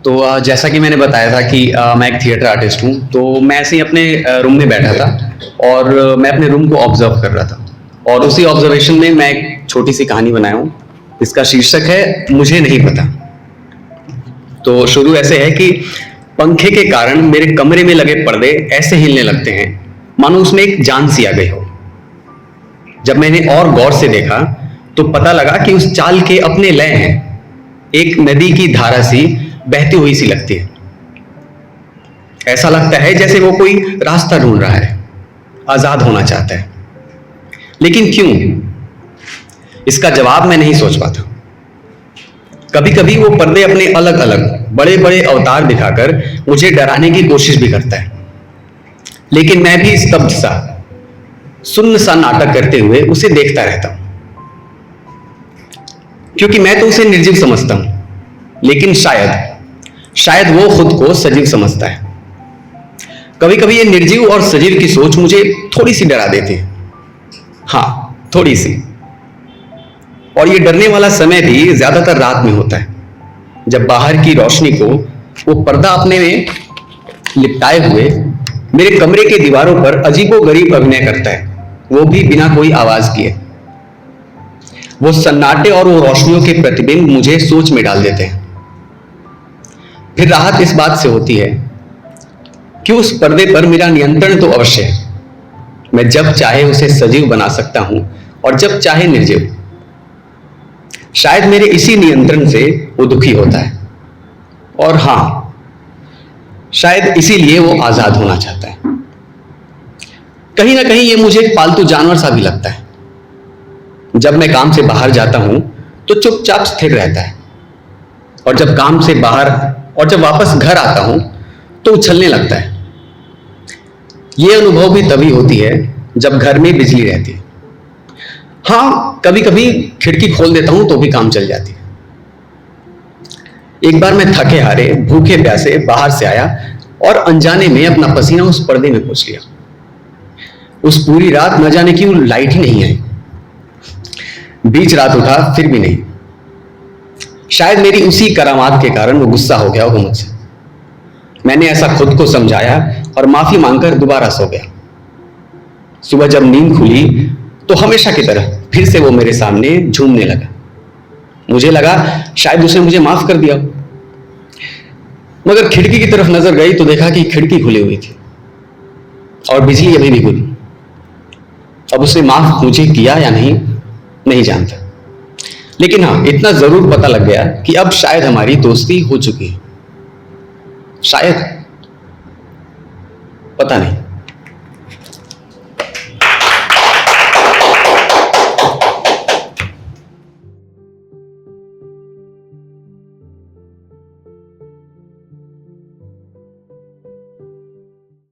तो जैसा कि मैंने बताया था कि मैं एक थिएटर आर्टिस्ट हूँ, तो मैं ऐसे ही अपने रूम में बैठा था और मैं अपने रूम को ऑब्जर्व कर रहा था और उसी ऑब्जर्वेशन में मैं एक छोटी सी कहानी बनाया हूँ। इसका शीर्षक है मुझे नहीं पता। तो शुरू ऐसे है कि पंखे के कारण मेरे कमरे में लगे पर्दे ऐसे हिलने लगते हैं मानो उसमें एक जान सी आ गई हो। जब मैंने और गौर से देखा तो पता लगा कि उस चाल के अपने लय हैं, एक नदी की धारा सी बहती हुई सी लगती है। ऐसा लगता है जैसे वो कोई रास्ता ढूंढ रहा है, आजाद होना चाहता है। लेकिन क्यों? इसका जवाब मैं नहीं सोच पाता। कभी कभी वो पर्दे अपने अलग अलग बड़े बड़े अवतार दिखाकर मुझे डराने की कोशिश भी करता है, लेकिन मैं भी स्तब्ध सा सुन्न सा नाटक करते हुए उसे देखता रहता हूं, क्योंकि मैं तो उसे निर्जीव समझता हूं, लेकिन शायद वो खुद को सजीव समझता है। कभी कभी ये निर्जीव और सजीव की सोच मुझे थोड़ी सी डरा देती है, हाँ थोड़ी सी। और ये डरने वाला समय भी ज्यादातर रात में होता है, जब बाहर की रोशनी को वो पर्दा अपने में लिपटाए हुए मेरे कमरे के दीवारों पर अजीबोगरीब अभिनय करता है, वो भी बिना कोई आवाज किए। वो सन्नाटे और वो रोशनियों के प्रतिबिंब मुझे सोच में डाल देते हैं। फिर राहत इस बात से होती है कि उस पर्दे पर मेरा नियंत्रण तो अवश्य है। मैं जब चाहे उसे सजीव बना सकता हूं और जब चाहे निर्जीव। शायद मेरे इसी नियंत्रण से वो दुखी होता है, और हां, शायद इसीलिए वो आजाद होना चाहता है। कहीं ना कहीं ये मुझे एक पालतू जानवर सा भी लगता है। जब मैं काम से बाहर जाता हूं तो चुपचाप स्थिर रहता है, और जब वापस घर आता हूं तो उछलने लगता है। ये अनुभव भी तभी होती है जब घर में बिजली रहती है। हाँ, कभी कभी खिड़की खोल देता हूं तो भी काम चल जाती है। एक बार मैं थके हारे भूखे प्यासे बाहर से आया और अनजाने में अपना पसीना उस पर्दे में पोंछ लिया। उस पूरी रात न जाने क्यों लाइट ही नहीं आई। बीच रात उठा फिर भी नहीं। शायद मेरी उसी करामात के कारण वो गुस्सा हो गया होगा मुझसे। मैंने ऐसा खुद को समझाया और माफी मांगकर दोबारा सो गया। सुबह जब नींद खुली तो हमेशा की तरह फिर से वो मेरे सामने झूमने लगा। मुझे लगा शायद उसने मुझे माफ कर दिया, मगर खिड़की की तरफ नजर गई तो देखा कि खिड़की खुली हुई थी और बिजली अभी भी गुल। अब उसने माफ मुझे किया या नहीं जानता, लेकिन हाँ, इतना जरूर पता लग गया कि अब शायद हमारी दोस्ती हो चुकी है। शायद, पता नहीं।